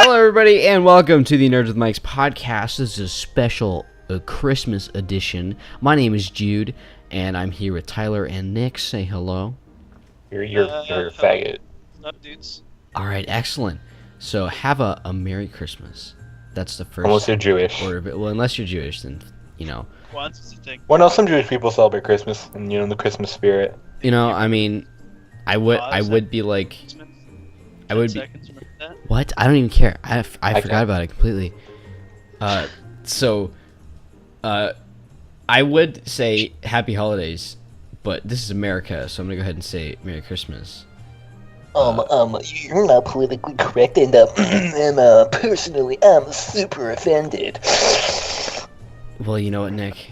Hello, everybody, and welcome to the Nerds with Mics podcast. This is a special Christmas edition. My name is Jude, and I'm here with Tyler and Nick. Say hello. You're a faggot. What's up, dudes? All right, excellent. So have a Merry Christmas. That's the first. Unless you're Jewish. Order of it. Well, unless you're Jewish, then you know. Once is a thing. Well, no, some Jewish people celebrate Christmas, and the Christmas spirit. You know, I mean, I would be like, I would be. What? I don't even care. I forgot about it completely. I would say Happy Holidays, but this is America, so I'm gonna go ahead and say Merry Christmas. You're not politically correct, and personally, I'm super offended. Well, you know what, Nick?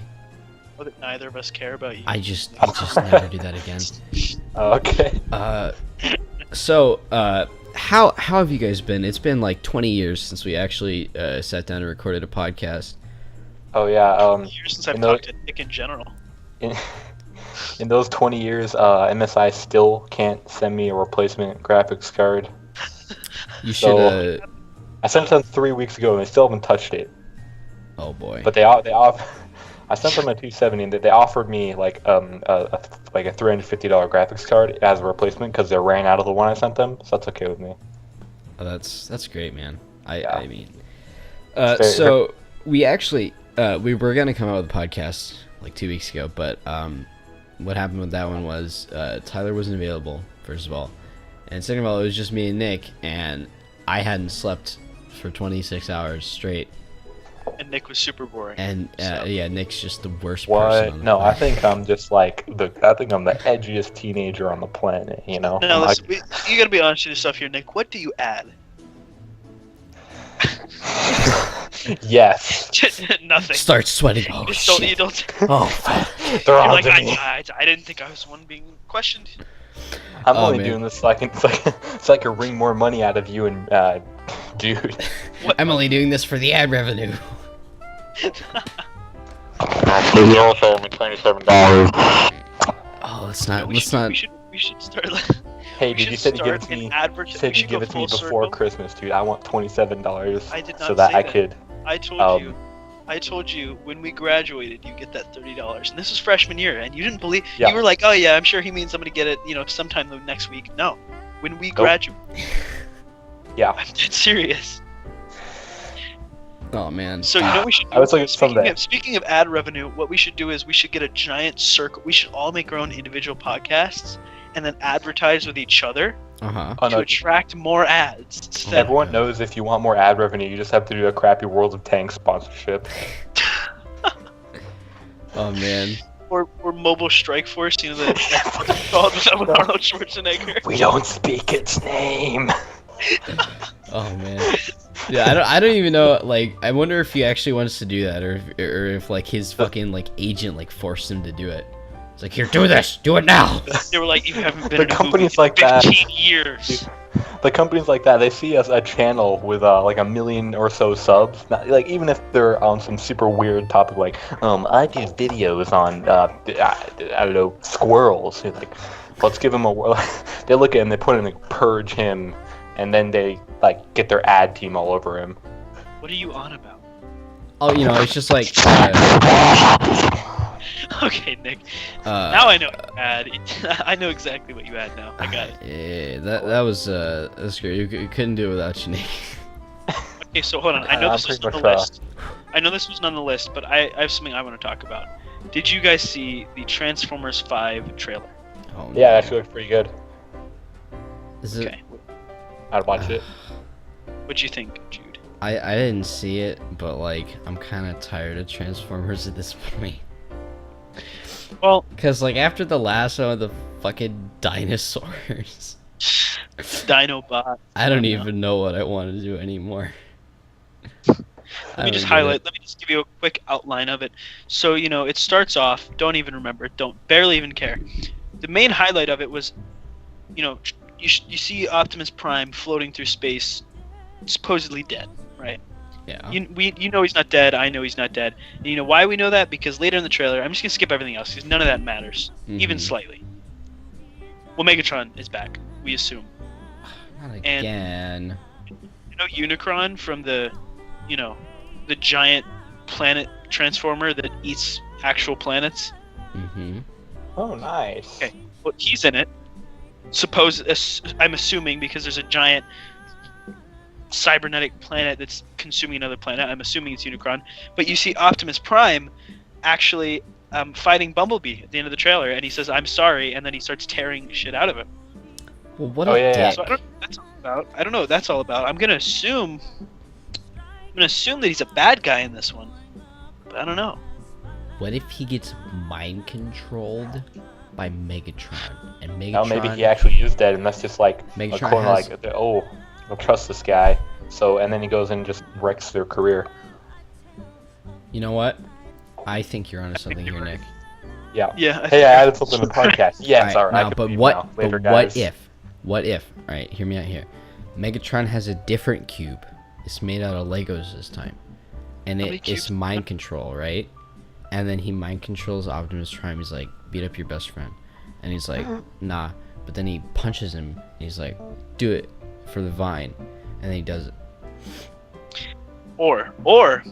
Well, that neither of us care about you. I just never do that again. Okay. How have you guys been? It's been like 20 years since we actually sat down and recorded a podcast. Oh yeah. Years since I've talked to Nick in general. In those 20 years, MSI still can't send me a replacement graphics card. You should. I sent them 3 weeks ago, and they still haven't touched it. Oh boy. But I sent them a 270, and they offered me like a $350 graphics card as a replacement because they ran out of the one I sent them. So that's okay with me. Oh, that's great, man. Yeah. I mean, so we actually we were gonna come out with a podcast like 2 weeks ago, but what happened with that one was Tyler wasn't available, first of all, and second of all, it was just me and Nick, and I hadn't slept for 26 hours straight. And Nick was super boring. And yeah, Nick's just the worst What? person on the No, planet. I think I'm just like I think I'm the edgiest teenager on the planet. You know. No, listen, you gotta be honest with yourself here, Nick. What do you add? Yes. Nothing. Start sweating. Oh You just shit. you don't. Oh, They're You're on like, to me. I didn't think I was the one being questioned. I'm Oh, only man. doing this so I can so I can wring more money out of you and Jude. I'm only doing this for the ad revenue. You also owe me $27. Oh, let's not. We should start. Hey, We dude, you should said you give start it to me. an advert- You said we you should give go it to me full before circle. Christmas, dude. I want $27 I did not so that say I that. could. I told you when we graduated, you get that $30, and this was freshman year, and you didn't believe. Yeah. You were like, "Oh yeah, I'm sure he means I'm gonna get it, sometime the next week." No, when we graduate. Yeah. I'm dead serious. Oh man. So you know what we should do? I was looking someday. Speaking of ad revenue, what we should do is we should get a giant circle. We should all make our own individual podcasts, and then advertise with each other Oh, to no, attract more ads. everyone knows if you want more ad revenue, you just have to do a crappy World of Tanks sponsorship. Oh man. Or Mobile Strike Force, that fucking called with Arnold Schwarzenegger. We don't speak its name. Oh man. Yeah, I don't even know. Like, I wonder if he actually wants to do that, or if like his fucking like agent like forced him to do it. It's like, here, do this, do it now. They were like, "You haven't been The in a companies movie like in that- 15 years." The companies like that, they see us a channel with like 1 million or so subs. Not, like even if they're on some super weird topic, like I do videos on I don't know, squirrels. They're like, let's give him a. They look at him, they put in like purge him, and then they like get their ad team all over him. What are you on about? Oh, it's just like. Okay, Nick. Now Now I know what you add. I know exactly what you add now. I got it. Yeah, that was that's great. You couldn't do it without you, Nick. Okay, so hold on. I know I'm this was pretty on the much, list. I know this was on the list, but I have something I want to talk about. Did you guys see the Transformers 5 trailer? Oh, Yeah, it no. actually looks pretty good. Is it? Okay. I'd watch it. What'd you think, Jude? I didn't see it, but like I'm kind of tired of Transformers at this point. Well, Cause like after the last one with the fucking dinosaurs, Dinobot. I don't know. even know what I want to do anymore. Let me just highlight. Let me just give you a quick outline of it. So it starts off. Don't even remember. Barely even care. The main highlight of it was, you see Optimus Prime floating through space, supposedly dead, right? Yeah. You know he's not dead. I know he's not dead. And you know why we know that? Because later in the trailer, I'm just gonna skip everything else because none of that matters, even Mhm. slightly. Well, Megatron is back. We assume. Not again. Unicron from the giant planet transformer that eats actual planets? Mm-hmm. Oh, nice. Okay, well, he's in it. I'm assuming because there's a giant cybernetic planet that's consuming another planet. I'm assuming it's Unicron. But you see Optimus Prime actually fighting Bumblebee at the end of the trailer, and he says, "I'm sorry," and then he starts tearing shit out of him. Well, what a dick. So I don't know what that's all about. I don't know what that's all about. I'm gonna assume that he's a bad guy in this one, but I don't know. What if he gets mind controlled by Megatron? And Megatron... Oh, maybe he actually used that, and that's just like Megatron a corner has... like, oh, I don't trust this guy. So, and then he goes and just wrecks their career. You know what? I think you're onto something here, Nick. Yeah. Yeah. Hey, I added something to the podcast. Yes, all right. Now, but what if? All right, hear me out here. Megatron has a different cube. It's made out of Legos this time, and it's mind control, right? And then he mind controls Optimus Prime. He's like, beat up your best friend, and he's like, nah. But then he punches him. And he's like, do it for the vine, and then he does it. Or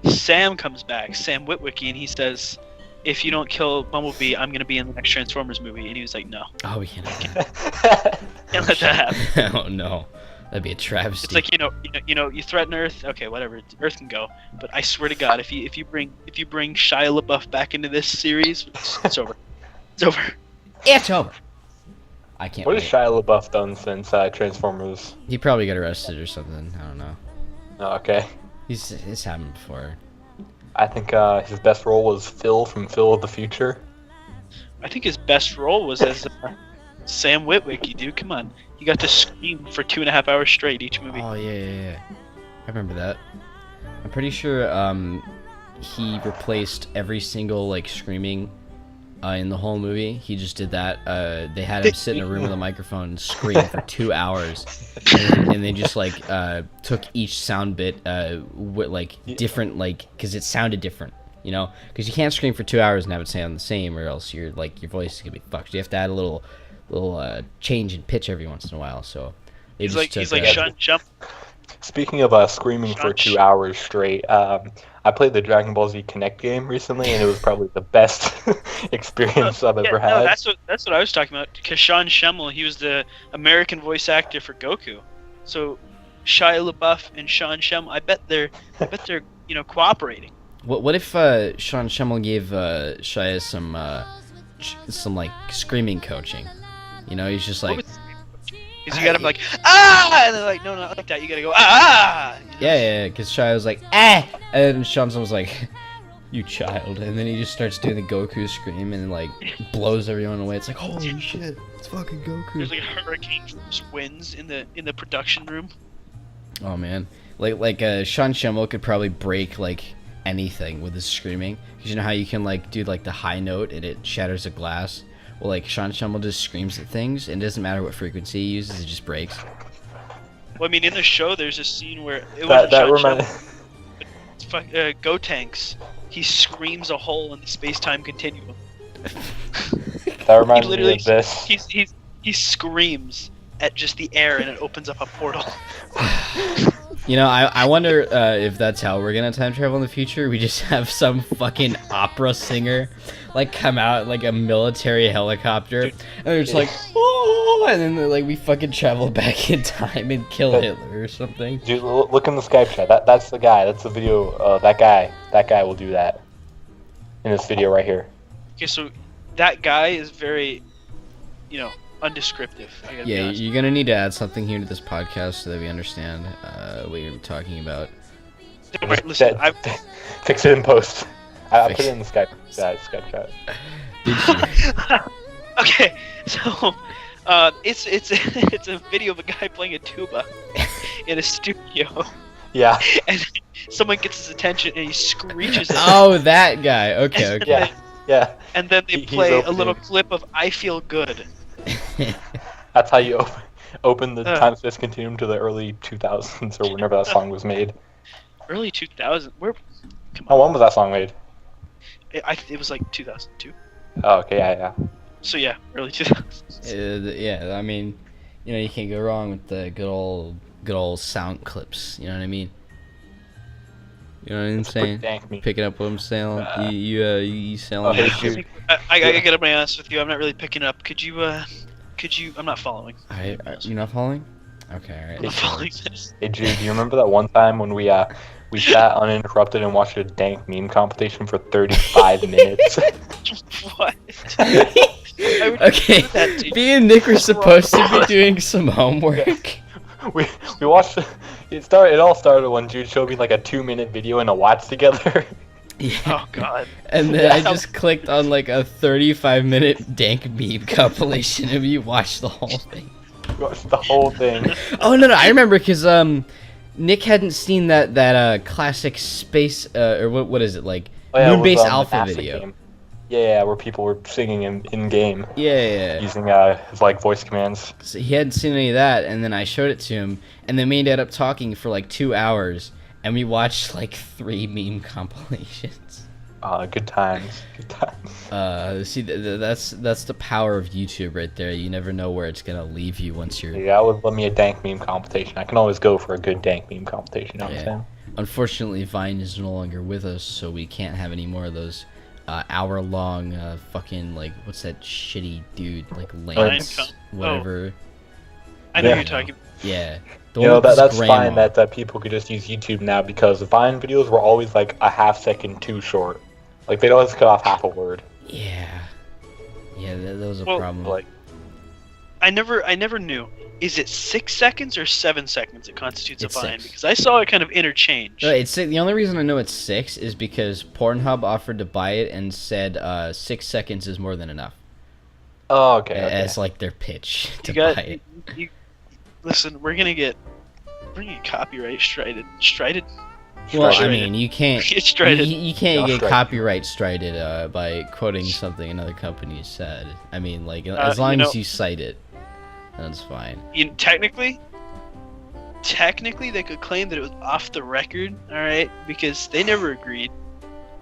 Sam comes back, Sam Witwicky, and he says, if you don't kill Bumblebee, I'm gonna be in the next Transformers movie. And he was like, no. Oh, we can't Let that happen. Oh no, that'd be a travesty. It's like you threaten Earth. Okay, whatever. Earth can go. But I swear to God, if you bring Shia LaBeouf back into this series, it's over. It's over. It's over. I can't. What wait. has Shia LaBeouf done since Transformers? He probably got arrested or something. I don't know. Oh, okay. It's happened before. I think his best role was Phil from Phil of the Future. I think his best role was as Sam Witwicky, dude. Come on. He got to scream for 2.5 hours straight each movie. Oh yeah. I remember that. I'm pretty sure he replaced every single like screaming in the whole movie. He just did that. They had him sit in a room with a microphone and scream for 2 hours, and they just like took each sound bit with like different because it sounded different. You know, because you can't scream for 2 hours and have it sound the same, or else your voice is gonna be fucked. You have to add a little change in pitch every once in a while. So he's like Sean Jump. Speaking of screaming for 2 hours straight, I played the Dragon Ball Z Connect game recently, and it was probably the best experience I've ever had. No, that's what I was talking about. Because Sean Schemmel, he was the American voice actor for Goku. So Shia LaBeouf and Sean Schemmel, I bet they're cooperating. What if Sean Schemmel gave Shia some like screaming coaching? You know, he's just like. Because you got him like, ah! And they're like, no, not like that. You gotta go, ah! Yeah, because Shia was like, ah! And then Sean was like, you child. And then he just starts doing the Goku scream and like blows everyone away. It's like, holy shit, it's fucking Goku. There's like hurricane winds in the production room. Oh man, like Sean Schemmel could probably break like anything with his screaming. Because you know how you can like do like the high note and it shatters a glass. Well, like, Sean Schemmel just screams at things, and it doesn't matter what frequency he uses, it just breaks. Well, I mean, in the show, there's a scene where it wasn't Sean Schemmel, Gotenks. He screams a hole in the space-time continuum. That reminds me of this. He screams at just the air, and it opens up a portal. You know, I wonder if that's how we're gonna time travel in the future. We just have some fucking opera singer like come out like a military helicopter, and they're just like, oh, and then like we fucking travel back in time and kill Hitler or something. Dude, look in the Skype chat. That's the guy. That's the video. That guy will do that in this video right here. Okay, so that guy is very, undescriptive. Yeah, you're gonna need to add something here to this podcast so that we understand what you're talking about. Right, listen, Fix it in post. I put it in the Skype chat. Okay, so it's a video of a guy playing a tuba in a studio. Yeah. And someone gets his attention and he screeches. Oh, that guy. Okay. Yeah. And then they play a little clip of "I Feel Good." That's how you open the time-space continuum to the early 2000s or whenever that song was made. Early 2000s? Where? Oh, when was that song made? It was like 2002. Oh, okay, yeah. So yeah, early 2000s. Yeah, I mean, you can't go wrong with the good good old sound clips. You know what I mean? You know what I'm saying? Picking up what I'm saying? You sound like Jude. I gotta get up my ass with you. I'm not really picking up. Could you? I'm not following. You're not following? Okay, alright. I'm not following this. Hey Jude, do you remember that one time when we sat uninterrupted and watched a dank meme competition for 35 minutes? What? Okay, me and Nick were supposed to be doing some homework. We watched. It all started when Jude showed me like a 2-minute video and a watch together. Yeah. Oh god. And then I just clicked on like a 35-minute dank meme compilation and we watched the whole thing. Watched the whole thing. Oh no, I remember because Nick hadn't seen that classic space or what is it like Moonbase Alpha video. Game. Yeah, where people were singing in game. Yeah. Using his like voice commands. So he hadn't seen any of that, and then I showed it to him, and then we ended up talking for like 2 hours, and we watched like 3 meme compilations. Good times. Good times. See, that's the power of YouTube right there. You never know where it's gonna leave you once you're. Yeah, I would love me a dank meme competition. I can always go for a good dank meme competition. You know what I'm saying? Unfortunately, Vine is no longer with us, so we can't have any more of those hour-long fucking like what's that shitty dude like Lance whatever. I know who you're talking about. Yeah. That's fine that people could just use YouTube now because Vine videos were always like a half second too short. Like they'd always cut off half a word. Yeah, that was a problem. Like, I never knew. Is it 6 seconds or 7 seconds that constitutes a Vine? 6. Because I saw it kind of interchange. No, it's the only reason I know it's 6 is because Pornhub offered to buy it and said 6 seconds is more than enough. Oh, okay. As like their pitch to buy it. Listen, we're gonna get copyright strited. Well, I mean, you can't. You can't get Strited. copyright strited by quoting something another company said. I mean, like as long as you cite it, that's fine. Technically, they could claim that it was off the record, all right, because they never agreed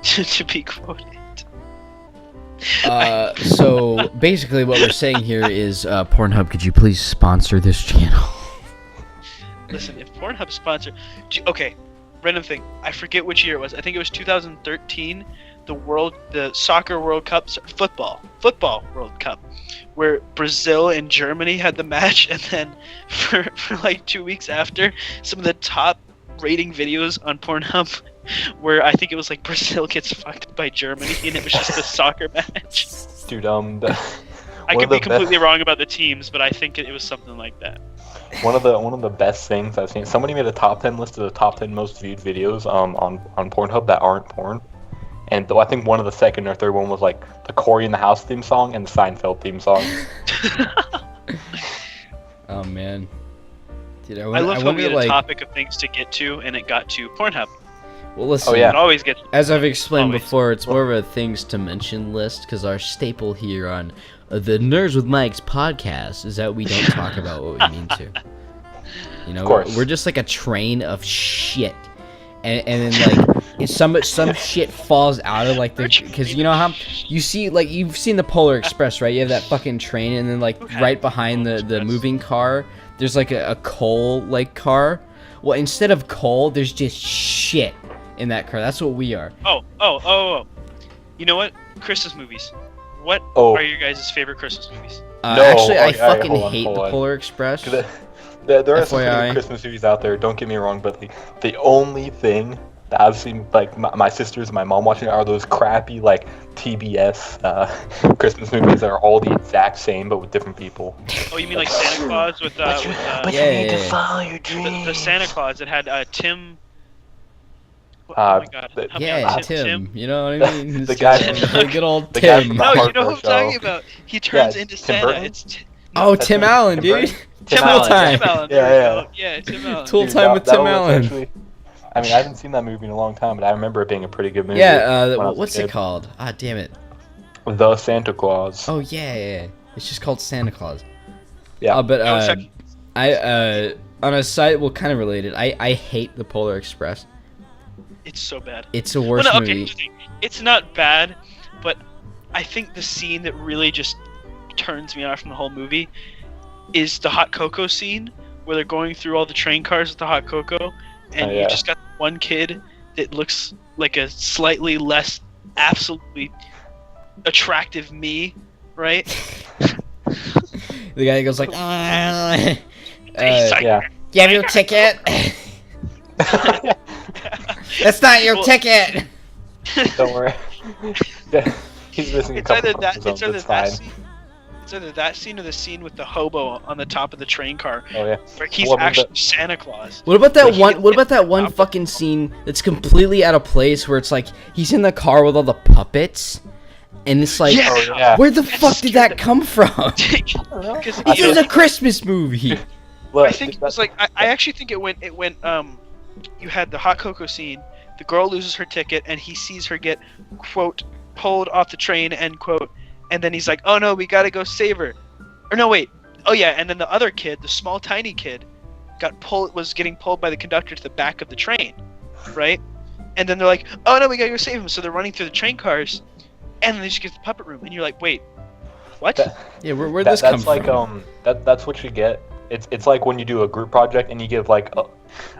to be quoted. So basically, what we're saying here is, Pornhub, could you please sponsor this channel? Listen, if Pornhub sponsor, okay, random thing. I forget which year it was. I think it was 2013. The soccer World Cup, football World Cup, where Brazil and Germany had the match, and then for like 2 weeks after, some of the top rating videos on Pornhub where I think it was like Brazil gets fucked by Germany and it was just a soccer match. Dude, I could be completely wrong about the teams, but I think it was something like that. One of the best things I've seen. Somebody made a top 10 list of the top 10 most viewed videos on Pornhub that aren't porn, and I think one of the second or third one was like the Corey in the House theme song and the Seinfeld theme song. Oh man, dude, I love how we had a topic of things to get to, and it got to Pornhub. Well, listen. It always gets. As I've explained before, it's more of a things to mention list because our staple here on the Nerds with Mics podcast is that we don't talk about what we mean to. You know, we're just like a train of shit, and then like some shit falls out of like the because you know how you see like you've seen the Polar Express, right? You have that fucking train, and then like right behind the moving car, there's like a coal like car. Well, instead of coal, there's just shit in that car. That's what we are. Oh. You know what? Christmas movies. What are your guys' favorite Christmas movies? Actually, I fucking hate the Polar Express. There are some good Christmas movies out there, don't get me wrong, but the only thing that I've seen, like, my sisters and my mom watching are those crappy, like, TBS Christmas movies that are all the exact same, but with different people. Oh, you mean like Santa Claus with But you need to follow your dreams. the Santa Claus that had Tim... Oh my God. Tim. You know what I mean? The guy, the good old Tim. No, you know who I'm talking about. He turns into Santa. Burton? Tim Allen, dude. Tim Allen. Yeah, Tim Allen. Tool Time with Tim Allen. Actually, I mean, I haven't seen that movie in a long time, but I remember it being a pretty good movie. Yeah, what's it called? Ah, damn it. The Santa Claus. Oh, yeah. It's just called Santa Claus. Yeah. But I on a side, well, kind of related, I hate the Polar Express. It's so bad. It's a worse movie. It's not bad, but I think the scene that really just turns me off from the whole movie is the hot cocoa scene where they're going through all the train cars with the hot cocoa, and you just got one kid that looks like a slightly less absolutely attractive me, right? The guy goes like, He's like, "You have your ticket? That's not your ticket." Don't worry. He's missing a couple it's either that scene or the scene with the hobo on the top of the train car. Oh yeah. Where he's actually Santa Claus. What about that one fucking scene that's completely out of place where it's like he's in the car with all the puppets? And it's like, where the fuck did that come from? This is a Christmas movie. I think it was like I actually think it went you had the hot cocoa scene, the girl loses her ticket and he sees her get quote pulled off the train end quote, and then he's like, oh no, we gotta go save her. Or no wait. Oh yeah, and then the other kid, the small tiny kid, was getting pulled by the conductor to the back of the train. Right? And then they're like, oh no, we gotta go save him, so they're running through the train cars. And then they just get to the puppet room, and you're like, "Wait, what?" Where'd this come from? That's what you get. It's like when you do a group project and you give like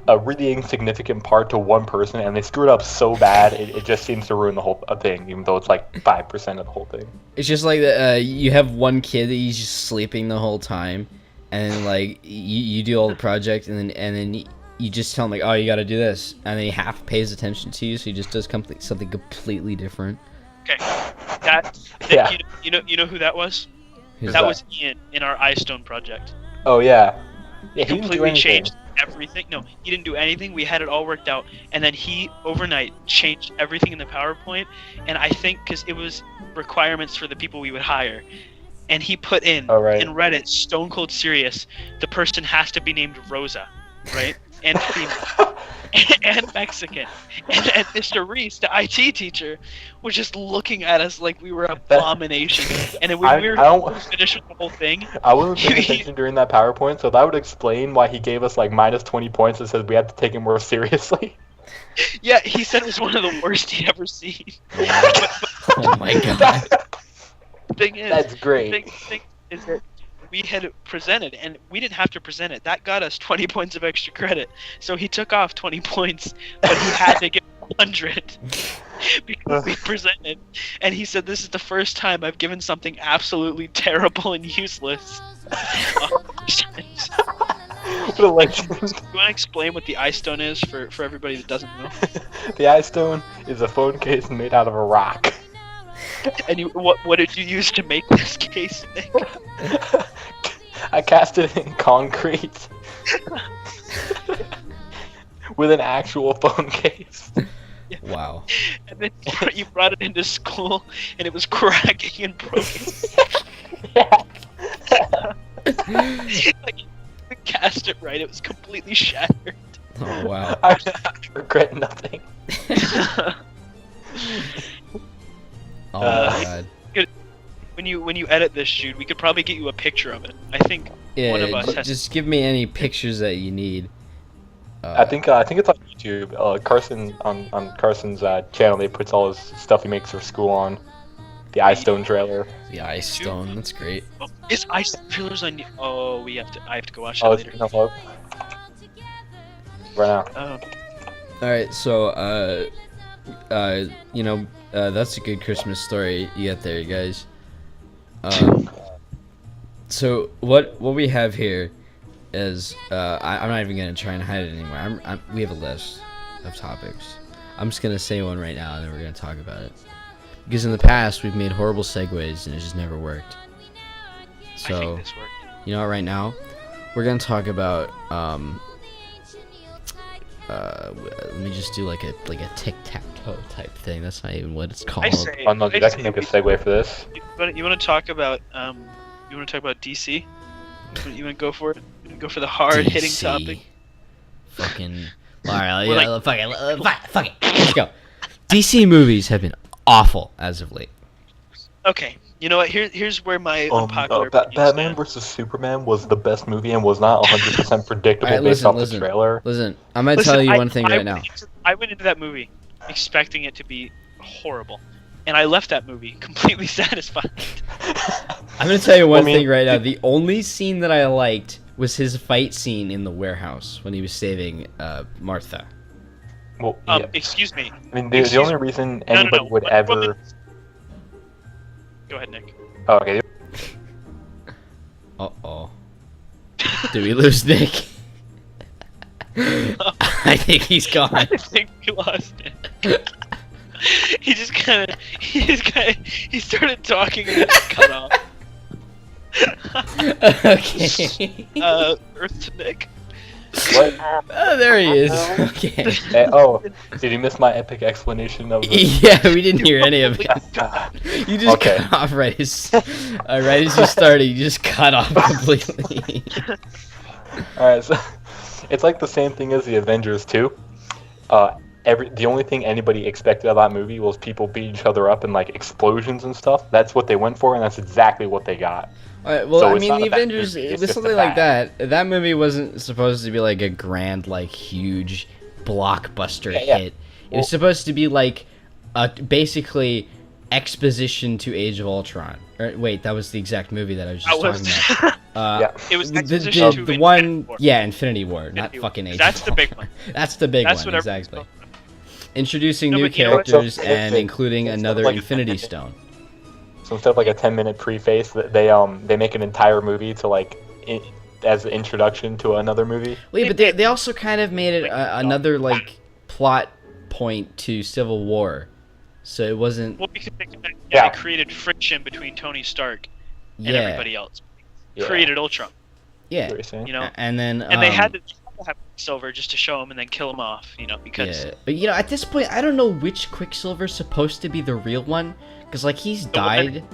a really insignificant part to one person, and they screw it up so bad it just seems to ruin the whole thing, even though it's like 5% of the whole thing. It's just like you have one kid that he's just sleeping the whole time, and like you do all the project, and then you just tell him like, "Oh, you got to do this," and then he half pays attention to you, so he just does something completely different. Okay, you know who that was? That was Ian in our iStone project. Oh yeah. He completely changed everything. No, he didn't do anything. We had it all worked out, and then he overnight changed everything in the PowerPoint. And I think because it was requirements for the people we would hire, and he put in Reddit, stone cold serious, the person has to be named Rosa, right? And female. And Mexican. And Mr. Reese, the IT teacher, was just looking at us like we were abominations. And then when we were finished with the whole thing... I wasn't paying attention during that PowerPoint, so that would explain why he gave us like minus 20 points and said we had to take it more seriously. Yeah, he said it was one of the worst he'd ever seen. Oh my god. That's great. Thing is that we had presented, and we didn't have to present it. That got us 20 points of extra credit. So he took off 20 points, but he had to get 100 because we presented. And he said, this is the first time I've given something absolutely terrible and useless. What a legend. You want to explain what the iStone is for everybody that doesn't know? The iStone is a phone case made out of a rock. And what did you use to make this case, Nick? I cast it in concrete with an actual phone case. Yeah. Wow. And then you brought it into school, and it was cracking and broken. Yeah. Like, you cast it right, it was completely shattered. Oh, wow. I regret nothing. Oh my god. When you edit this, Jude, we could probably get you a picture of it. I think one of us has... Just give me any pictures that you need. I think it's on YouTube. Carson on Carson's channel, they puts all his stuff he makes for school on. The iStone trailer. The iStone, that's great. Oh, is iStone trailers on? Oh, I have to go watch that later. It's right now. Oh. All right, so that's a good Christmas story you got there, you guys. So what we have here is I'm not even gonna try and hide it anymore. We have a list of topics. I'm just gonna say one right now, and then we're gonna talk about it. Because in the past we've made horrible segues, and it just never worked. So I think this worked. You know what? Right now, we're gonna talk about let me just do like a tic-tac-toe type thing. That's not even what it's called. Oh no, dude, I can make a segue for this. You want to talk about DC? You want to go for it? You want to go for the hard-hitting topic? Fucking. Alright, fuck it. Let's go. DC movies have been awful as of late. Okay, you know what? Here's where my unpopular Batman vs Superman was the best movie and was not 100% predictable based off the trailer. Listen, I'm gonna tell you one thing right now. I went into that movie expecting it to be horrible, and I left that movie completely satisfied. I'm gonna tell you one thing right now. The only scene that I liked was his fight scene in the warehouse when he was saving Martha. Well, yeah. Excuse me. I mean, the only reason anybody would ever. Go ahead, Nick. Oh, okay. Uh-oh. Did we lose Nick? I think he's gone. I think we lost it. He started talking and then just cut off. Okay. Earth to Nick. What? Oh, there he is. Okay. Did you miss my epic explanation of the... Yeah, we didn't hear any of it. You just cut off right as you started. You just cut off completely. Alright, so it's like the same thing as the Avengers 2. The only thing anybody expected of that movie was people beat each other up and like explosions and stuff. That's what they went for, and that's exactly what they got. Well, so I mean, the Avengers, it was something like that. That movie wasn't supposed to be like a grand, like, huge blockbuster hit. It was supposed to be like basically exposition to Age of Ultron. Wait, that was the exact movie that I was just talking about. It was exposition to the one, Infinity War, not fucking Age of Ultron. That's the big one. That's the big one, exactly. Introducing new characters and including another Infinity Stone. So instead of like a 10-minute preface, they make an entire movie to like as an introduction to another movie. Well, yeah, but they also kind of made it another like plot point to Civil War, so it wasn't. Well, because they created friction between Tony Stark and everybody else. Created Ultron. Yeah, you know, and then they had to have Quicksilver just to show him and then kill him off, you know, because. Yeah, but you know, at this point, I don't know which Quicksilver's supposed to be the real one. Because like he's died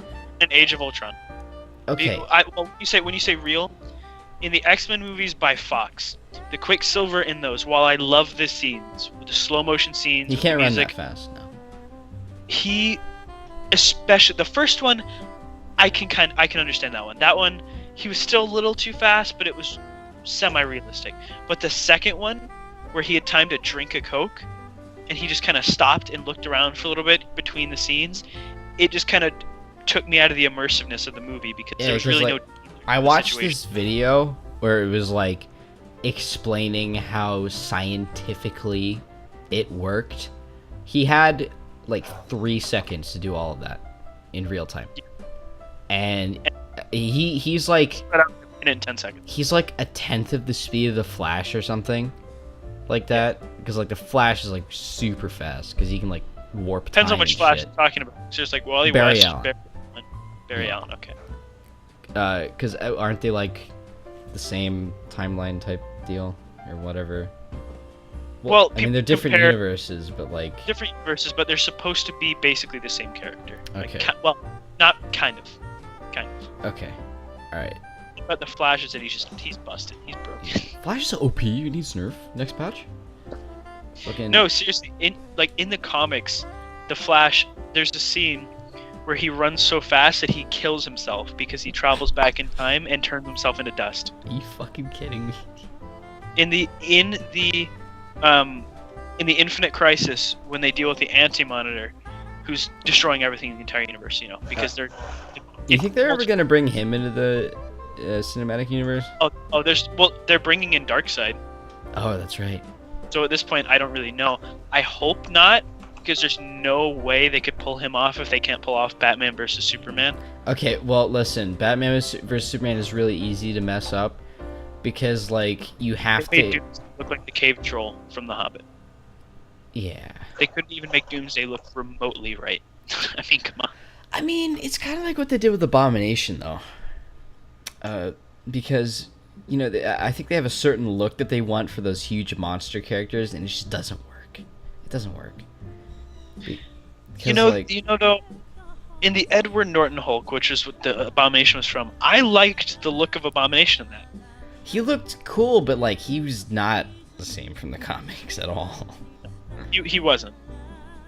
in Age of Ultron. Okay. When you say real, in the X-Men movies by Fox, the Quicksilver in those, while I love the scenes, the slow motion scenes, he can't run that fast. No. He, especially the first one, I can understand that one. That one, he was still a little too fast, but it was semi-realistic. But the second one, where he had time to drink a Coke, and he just kind of stopped and looked around for a little bit between the scenes. It just kind of took me out of the immersiveness of the movie because there was really no. I watched this video where it was like explaining how scientifically it worked. He had like 3 seconds to do all of that in real time, and he's like in 10 seconds. He's like a tenth of the speed of the Flash or something like that, because like the Flash is like super fast because he can like warp time. Depends on which Flash you're talking about. It's just like Wally Barry West, Allen. Barry Allen, okay. Because aren't they like the same timeline type deal or whatever? Well, I mean they're different universes, but like different universes, but they're supposed to be basically the same character. Okay. Like, well, not kind of. Okay. All right. But the Flash is that he's busted. He's broken. Flash is OP. He needs nerf. Next patch. No, seriously. In the comics, the Flash, there's a scene where he runs so fast that he kills himself because he travels back in time and turns himself into dust. Are you fucking kidding me? In the Infinite Crisis, when they deal with the Anti-Monitor, who's destroying everything in the entire universe, you know, because they're. You think they're ever gonna bring him into the cinematic universe? They're bringing in Darkseid. Oh, that's right. So at this point, I don't really know. I hope not, because there's no way they could pull him off if they can't pull off Batman versus Superman. Okay, well, listen, Batman versus Superman is really easy to mess up because, like, you have they to look like the cave troll from The Hobbit. Yeah. They couldn't even make Doomsday look remotely right. I mean, come on. I mean, it's kind of like what they did with Abomination, though. Because, you know, I think they have a certain look that they want for those huge monster characters, and it just doesn't work. It doesn't work. Though, in the Edward Norton Hulk, which is what the Abomination was from, I liked the look of Abomination in that. He looked cool, but, like, he was not the same from the comics at all. He wasn't.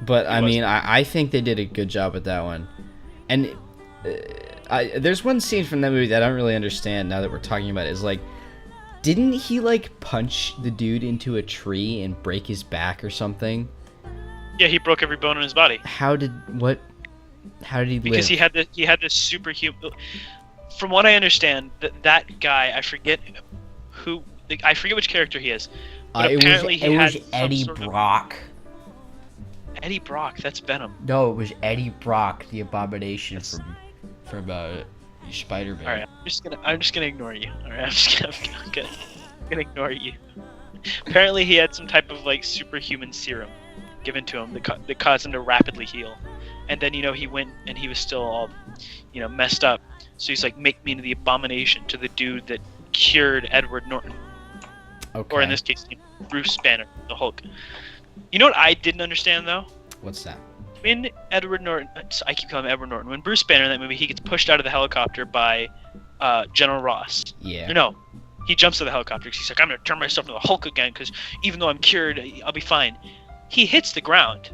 But, I think they did a good job with that one. And there's one scene from that movie that I don't really understand now that we're talking about it, is like, didn't he like punch the dude into a tree and break his back or something? Yeah, he broke every bone in his body. How did he live? Because he had this superhuman. From what I understand, that guy, I forget who. I forget which character he is. But it apparently he had was Eddie Brock. Eddie Brock, that's Venom. No, it was Eddie Brock, the abomination from Spider-Man. All right, I'm just gonna ignore you. All right, I'm gonna ignore you. Apparently, he had some type of like superhuman serum given to him that caused him to rapidly heal. And then he went and he was still all messed up. So he's like, make me into the abomination, to the dude that cured Edward Norton. Okay. Or in this case, Bruce Banner, the Hulk. You know what I didn't understand though? What's that? When Edward Norton, I keep calling him Edward Norton. When Bruce Banner in that movie, he gets pushed out of the helicopter by General Ross. Yeah. No, he jumps to the helicopter because he's like, I'm gonna turn myself into the Hulk again because even though I'm cured, I'll be fine. He hits the ground.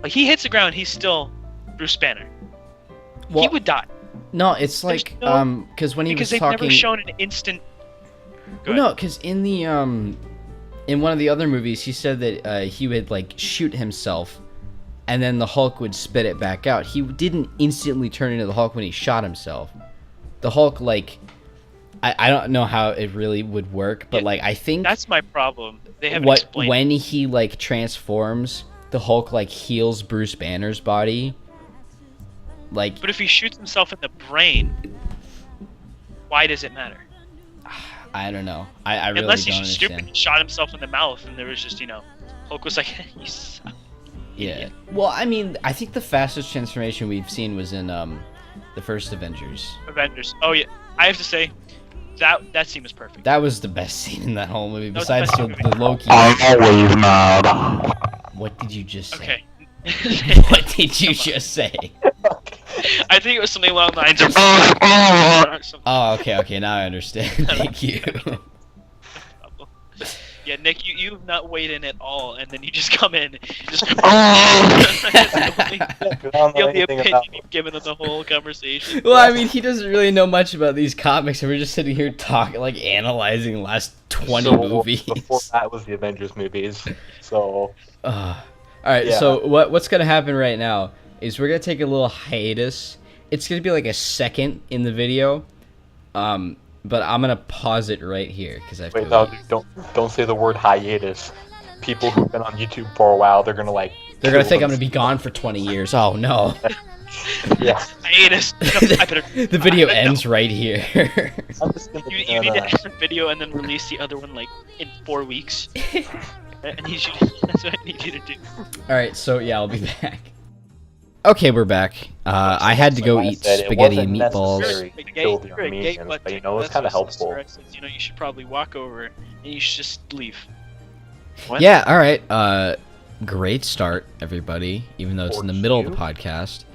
Like he hits the ground, he's still Bruce Banner. Well, he would die. No, it's like because when he was talking, they've never shown an instant. No, because in the in one of the other movies, he said that he would like shoot himself, and then the Hulk would spit it back out. He didn't instantly turn into the Hulk when he shot himself. The Hulk, like, I don't know how it really would work, but like I think that's my problem. They haven't explained when he like transforms, the Hulk like heals Bruce Banner's body. Like, but if he shoots himself in the brain, why does it matter? I don't know. I really unless don't he's understand. stupid, he shot himself in the mouth, and there was just Hulk was like, you suck. Yeah. Well, I mean, I think the fastest transformation we've seen was in the first Avengers. Oh yeah, I have to say that scene was perfect. That was the best scene in that whole movie, besides the Loki. I'm always mad. What did you just say? Okay. What did you just say? I think it was something along the lines of. Oh, okay. Now I understand. Thank you. Yeah, Nick, you've not weighed in at all, and then you just come in. Just the only opinion you've given of the whole conversation. Well, I mean, he doesn't really know much about these comics, and we're just sitting here talking, like, analyzing the last 20 movies. Before that was the Avengers movies, so. Alright, yeah. So what's gonna happen right now is we're gonna take a little hiatus. It's gonna be like a second in the video, but I'm gonna pause it right here because I have to. Don't say the word hiatus. People who've been on YouTube for a while, they're gonna think I'm gonna be gone for 20 years. Oh no. Yeah. Hiatus. The video ends right here. You need to end the video and then release the other one like in 4 weeks. And that's what I need you to do. Alright, so yeah, I'll be back. Okay, we're back. I had to go eat spaghetti and meatballs. But it was kind of helpful. You should probably walk over and you should just leave. What? Yeah, alright. Great start, everybody, even though it's in the middle of the podcast.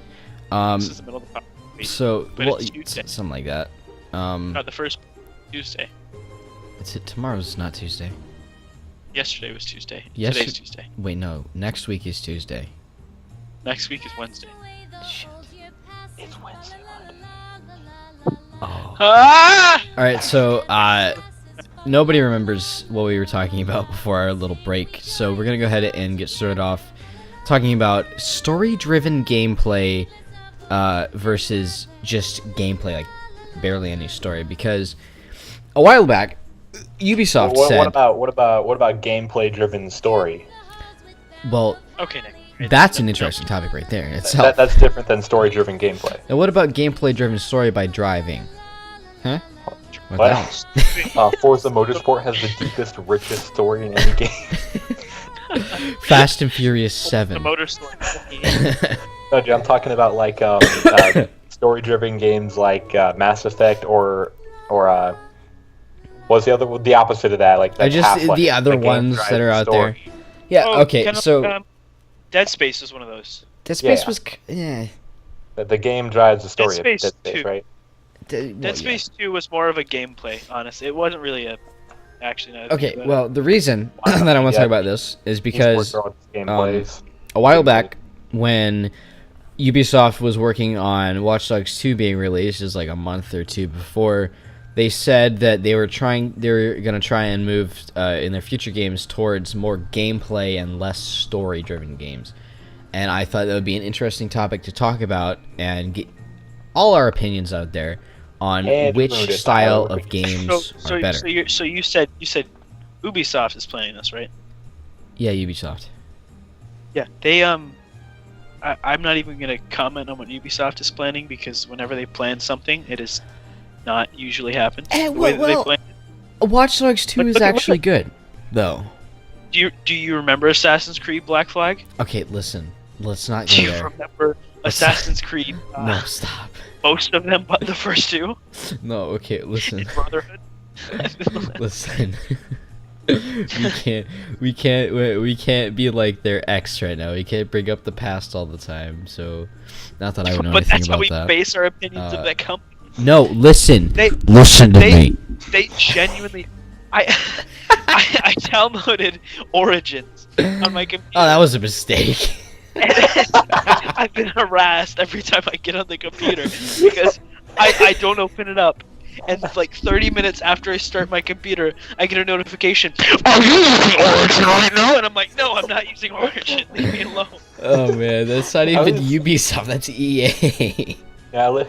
This is the middle of the podcast. So, well, something like that. The first Tuesday. Tomorrow's not Tuesday. Yesterday was Tuesday. Today's Tuesday. Wait, no. Next week is Tuesday. Next week is Wednesday. Shit. It's Wednesday. Oh. Ah! Alright, so, nobody remembers what we were talking about before our little break, so we're gonna go ahead and get started off talking about story-driven gameplay versus just gameplay, like barely any story, because a while back, Ubisoft said... What about gameplay-driven story? Well, okay, Nick. That's an interesting topic right there in itself. That's different than story-driven gameplay. Now, what about gameplay-driven story by driving? Huh? What else? Forza Motorsport has the deepest, richest story in any game. Fast and Furious 7. The motor story. No, dude, I'm talking about like story-driven games like Mass Effect or what's the opposite of that? Like just the other ones that are out there. Yeah. Okay. So Dead Space is one of those. Dead Space was yeah. The game drives the story of Dead Space, right? Dead Space 2 was more of a gameplay, honestly. It wasn't really a... Actually, no. Okay, well, the reason that I want to talk about this is because a while back, when Ubisoft was working on Watch Dogs 2 being released, is like a month or two before, they said that they were going to try and move in their future games towards more gameplay and less story-driven games. And I thought that would be an interesting topic to talk about and get all our opinions out there. on And which ruined it. style of games are better. So you said Ubisoft is playing this, right? Yeah, Ubisoft. Yeah, they I'm not even gonna comment on what Ubisoft is planning because whenever they plan something, it is not usually happen. The way that they plan it. Watch Dogs 2 is actually good, though. Do you remember Assassin's Creed Black Flag? Okay, listen. Let's not Do go you there. remember Assassin's Creed? No, stop. Most of them, but the first two. No, okay, listen. In Brotherhood. Listen. we can't be like their ex right now. We can't bring up the past all the time. So, not that I would know But anything that's how about we that. base our opinions of that company. No, listen. Listen to They me. genuinely. I downloaded Origins on my computer. Oh, that was a mistake. I've been harassed every time I get on the computer because I don't open it up. And like 30 minutes after I start my computer, I get a notification. Are you using Origin right now? And I'm like, no, I'm not using Origin. Leave me alone. Oh man, that's not even Ubisoft. That's EA. Yeah, at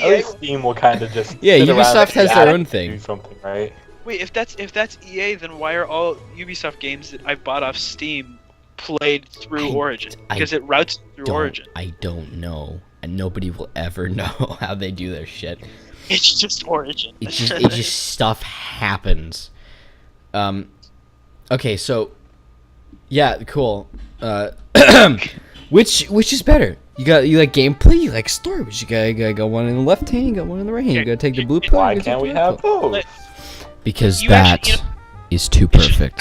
least Steam will kind of just. Yeah, sit around Ubisoft has and their do own thing. something, right? Wait, if that's EA, then why are all Ubisoft games that I bought off Steam played through Origin? Because it routes through Origin. I don't know, and nobody will ever know how they do their shit. It's just Origin. It just stuff happens. Okay, so yeah, cool. Which is better? You like gameplay, you like story, but you gotta go one in the left hand, you got one in the right hand. You gotta take the blue pill. Why can't we have both? Because You that actually, is too perfect.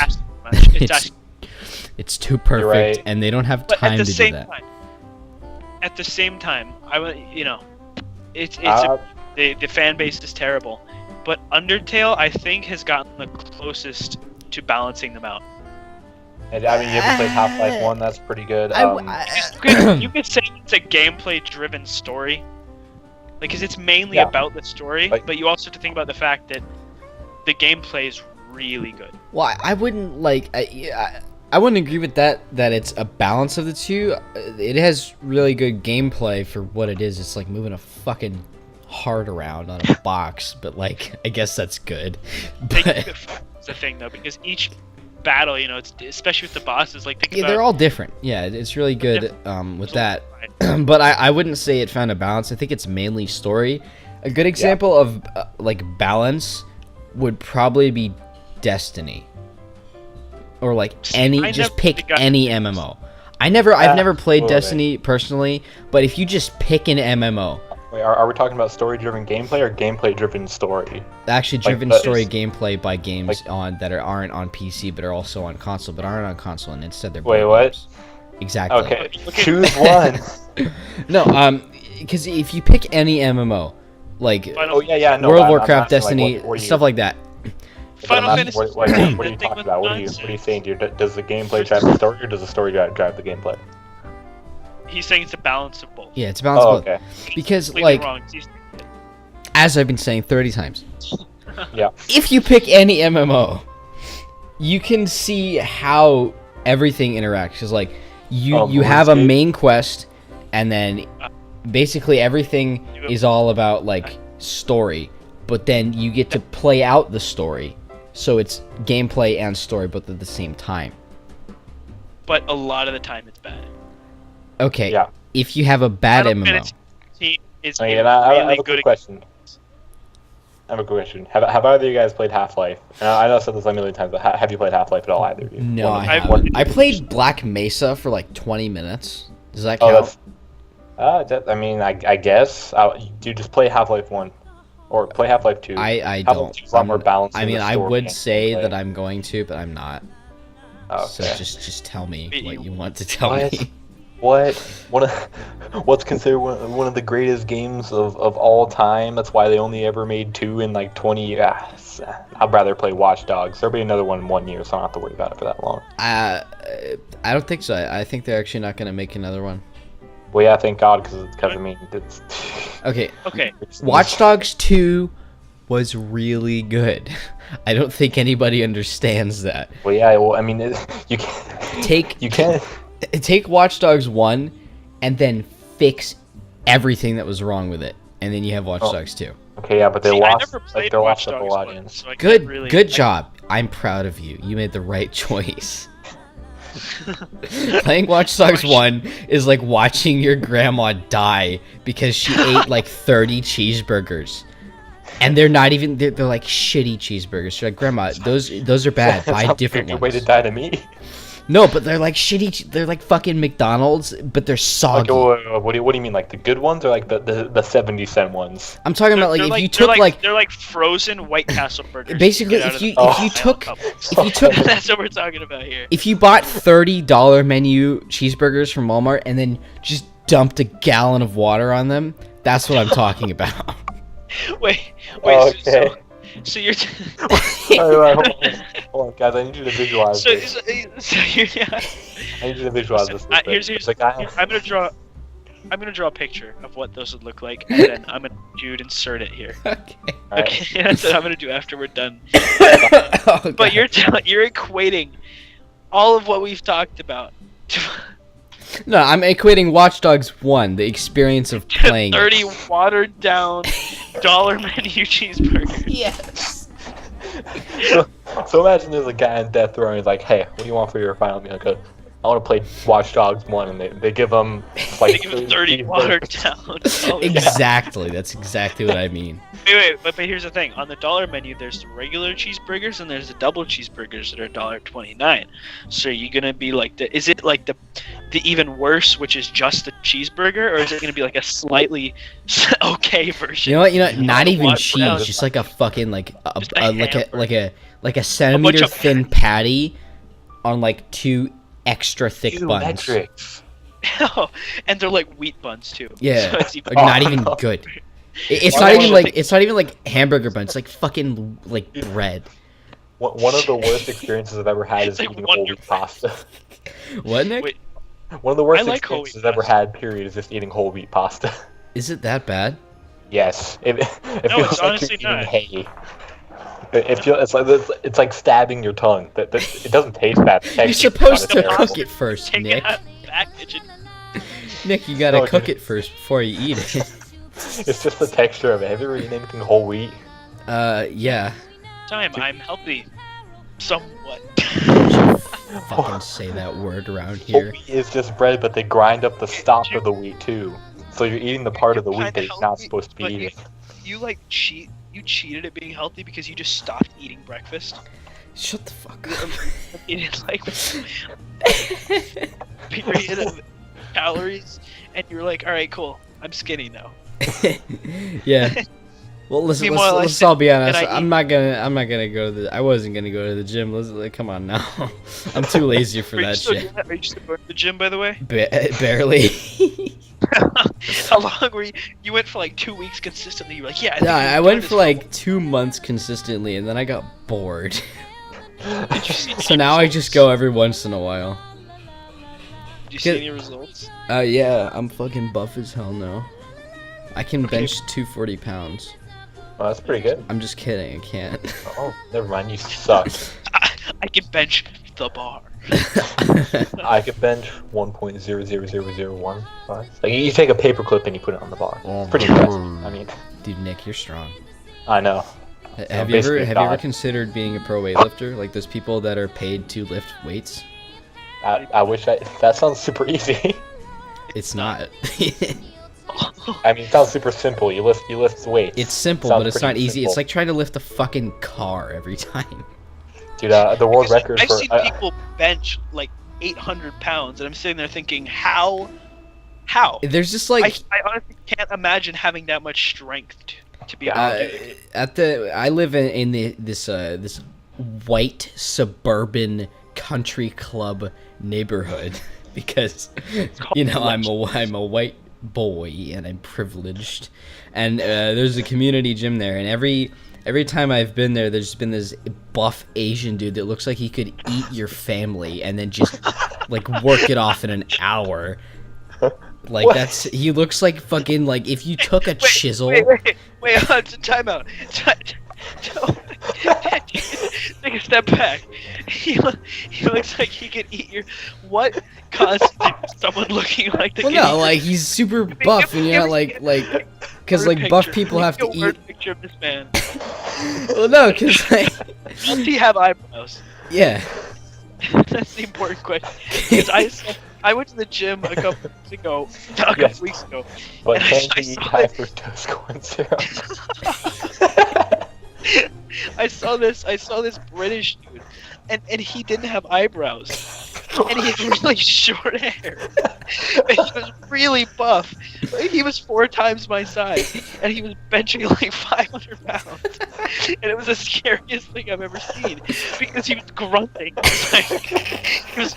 It's too perfect, right. and they don't have But time at the to same do that. time, at the same time, it's the fan base is terrible, but Undertale I think has gotten the closest to balancing them out. And, I mean, you ever played Half-Life 1? That's pretty good. You could say it's a gameplay-driven story, like, because it's mainly about the story, but you also have to think about the fact that the gameplay is really good. Well, I wouldn't like. I wouldn't agree with that. That it's a balance of the two. It has really good gameplay for what it is. It's like moving a fucking heart around on a box, but like, I guess that's good. But It's the thing though, because each battle, it's especially with the bosses, like think about, they're all different. Yeah, it's really good with that. But I wouldn't say it found a balance. I think it's mainly story. A good example of like balance would probably be Destiny, or like pick any MMO. I've never played Destiny personally, but if you just pick an MMO. Wait, are we talking about story-driven gameplay or gameplay-driven story? Actually, driven story gameplay by games that aren't on PC but are also on console, but aren't on console, and instead they're. Wait, what? Games. Exactly. Okay, choose one. No, because if you pick any MMO, like World of Warcraft, Destiny, stuff like that. Final Fantasy. What are you talking about? What are you saying, dude? Does the gameplay drive the story, or does the story drive the gameplay? He's saying it's a balance of both. Yeah, it's a balance of both. Okay. Because Completely like, wrong. as I've been saying 30 times, Yeah. if you pick any MMO, you can see how everything interacts. Because like, you have a main quest, and then basically everything is all about like story, but then you get to play out the story. So it's gameplay and story both at the same time. But a lot of the time it's bad. Okay. Yeah. If you have a bad Final MMO. Fantasy is I really have a good. quick question. Have either of you guys played Half-Life? I know I said this a million times, but have you played Half-Life at all, either of you? No, I haven't. I played Black Mesa for like 20 minutes. Does that count? I guess. Do you just play Half-Life 1? Or play Half-Life 2? I Half-Life don't. 2 is a lot more balanced. I mean, I story would and say gameplay. that I'm going to, but I'm not. Okay. So just tell me what you want to tell me. What's considered one of the greatest games of all time? That's why they only ever made 2 in like 20 years. I'd rather play Watch Dogs. There'll be another one in 1 year, so I don't have to worry about it for that long. I don't think so. I think they're actually not going to make another one. Well, yeah, thank God, because I mean, it's... Okay. Watch Dogs 2 was really good. I don't think anybody understands that. Well, yeah, I mean, you can't... Take Watch Dogs 1 and then fix everything that was wrong with it and then you have Watch Dogs 2. Okay, yeah, but they I lost. never played They lost Watch the Dogs full 1, audience. so I can't really, Good job. I'm proud of you. You made the right choice. Playing Watch Dogs 1 is like watching your grandma die because she ate like 30 cheeseburgers. And they're not even, they're like shitty cheeseburgers. You're like, Grandma, those are bad. Buy different ones. Way to die to me. No, but they're like shitty, they're like fucking McDonald's, but they're soggy. Like, what do you mean, like the good ones or like the 70-cent ones? I'm talking about like They're if you took like they're like frozen White Castle burgers. basically Get out if of you the- if you took That's what we're talking about here. if you bought $30 menu cheeseburgers from Walmart and then just dumped a gallon of water on them, that's what I'm talking about. Wait, Okay. so you're. Hold on, guys. I need you to visualize this. So yeah. I need you to visualize this. Here's the guy. I'm gonna draw a picture of what those would look like, and then I'm gonna Jude insert it here. Okay. Alright. Okay, that's what I'm gonna do after we're done. Oh, But God. you're equating all of what we've talked about to No, I'm equating Watch Dogs 1, the experience of playing. 30 watered down dollar menu cheeseburgers. Yes. So imagine there's a guy on death row and he's like, "Hey, what do you want for your final meal?" He goes, "I want to play Watch Dogs 1," and they give him like They give him 30 watered down. Exactly. That's exactly what I mean. Wait, but here's the thing. On the dollar menu, there's the regular cheeseburgers and there's the double cheeseburgers that are $1.29. So you're gonna be like is it like the even worse, which is just the cheeseburger, or is it gonna be like a slightly okay version? You know what? Not even Watered cheese, down. just like a fucking like Just a hamburger. like a centimeter of thin patty on like 2 extra thick buns. Metrics. And they're like wheat buns too. Yeah, So it's even like not even good. It's Why not do even I like think- it's not even like hamburger buns. It's like fucking like bread. One of the worst experiences I've ever had is It's like eating whole Wonder wheat pasta. What, Nick? Wait. One of the worst I like whole experiences wheat I've ever pasta. had, period, is just eating whole wheat pasta. Is it that bad? Yes, it No, feels it's like honestly you're not. eating hay. It's like stabbing your tongue. It doesn't taste bad. You're supposed to Terrible. cook it first, Take Nick. it out of the package and Nick, you gotta No, cook dude. it first before you eat it. It's just the texture of it. Have you ever eaten anything whole wheat? Yeah. I'm healthy. Somewhat. Fucking say that word around Whole here. wheat is just bread, but they grind up the stalk of the wheat too. So you're eating the part of the wheat Kinda that you're not healthy, supposed to be but eating. You like cheated at being healthy because you just stopped eating breakfast. Shut the fuck up. You did like period of calories, and you're like, all right, cool, I'm skinny now. Yeah. Well, listen. Meanwhile, Let's all be honest. and I I'm not gonna go to the. I wasn't gonna go to the gym. Come on now. I'm too lazy for Are you that still shit. doing that? Are you still going to the gym, by the way? Barely. How long were you? You went for like 2 weeks consistently. You were like, yeah. Yeah, I I'm went doing for this like 2 months consistently, and then I got bored. Did you see So any now I results? just go every once in a while. Did you see Get- any results? Yeah, I'm fucking buff as hell now. I can bench 240 pounds. Oh, that's pretty good. I'm just kidding. I can't. Oh, never mind. You suck. I can bench the bar. I can bench 1.00001. Like you take a paperclip and you put it on the bar. It's pretty impressive. I mean, Dude, Nick, you're strong. I know. Have you basically ever God. considered being a pro weightlifter? Like those people that are paid to lift weights? I wish that sounds super easy. It's not. I mean, it sounds super simple. You lift weights. It's simple, Sounds but it's not pretty easy. It's simple. like trying to lift a fucking car every time. Dude, the world Because record I've for seen people bench like 800 pounds, and I'm sitting there thinking, how? There's just like I honestly can't imagine having that much strength to be able to do it. I live in this white suburban country club neighborhood because I'm a white boy and I'm privileged, and there's a community gym there, and every time I've been there, there's been this buff Asian dude that looks like he could eat your family and then just like work it off in an hour. Like What? he looks like fucking like if you took a chisel. Wait, time out. Take a step back. He looks like he could eat your. What constitutes someone looking like the? Well, no, like he's super buff, and you're not like because like buff people have to eat. Picture of this man. Well, no, because like. Does he have eyebrows? Yeah. That's the important question. Because I went to the gym a couple weeks ago. But can't he eat high fructose corn syrup? I saw this British dude, and he didn't have eyebrows. And he had really short hair. And he was really buff. He was 4 times my size. And he was benching like 500 pounds. And it was the scariest thing I've ever seen. Because he was grunting. He was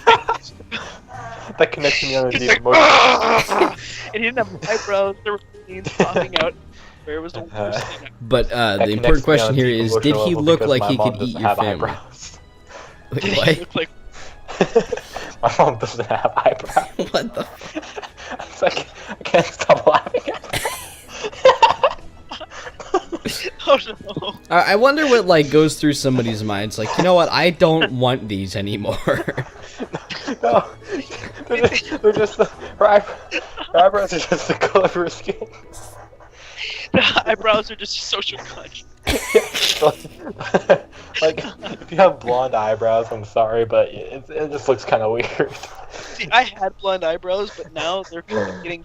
that connects me on a deep emotion. And he didn't have eyebrows. There were veins popping out. It was the worst thing. But the important question here is, did he look like he could eat your family? Wait, Did what? he look like... My mom doesn't have eyebrows. What the? It's like, I can't stop laughing. Oh no. I wonder what like goes through somebody's mind. It's like, you know what? I don't want these anymore. No, they're just her eyebrows are just the color of her skin. The eyebrows are just a social construct. Like, if you have blonde eyebrows, I'm sorry, but it just looks kind of weird. See, I had blonde eyebrows, but now they're getting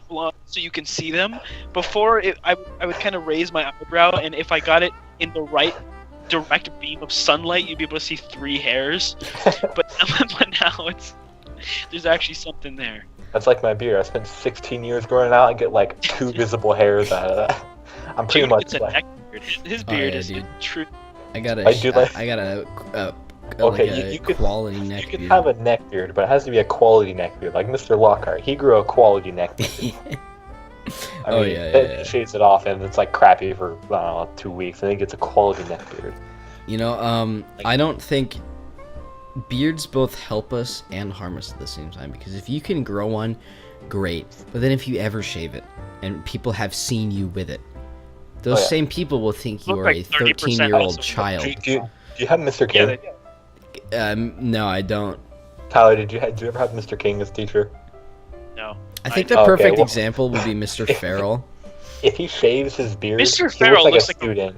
blonde so you can see them. Before, I would kind of raise my eyebrow, and if I got it in the right direct beam of sunlight, you'd be able to see 3 hairs. But now there's actually something there. That's like my beard. I spent 16 years growing it out. I get like 2 visible hairs out of that. I'm pretty much it's a like... neck beard. His beard is true. I got a quality neck beard. You can have a neck beard, but it has to be a quality neck beard. Like Mr. Lockhart, he grew a quality neck beard. He shades it off, and it's like crappy for 2 weeks, and then he gets a quality neck beard. You know, I don't think beards both help us and harm us at the same time, because if you can grow one, great. But then if you ever shave it, and people have seen you with it, those same people will think you are a 13-year-old child. Do you have Mr. King? Yeah, no, I don't. Tyler, did you ever have Mr. King as teacher? No. I think the perfect example would be Mr. Farrell. If he shaves his beard, Mr. Farrell he looks like a student.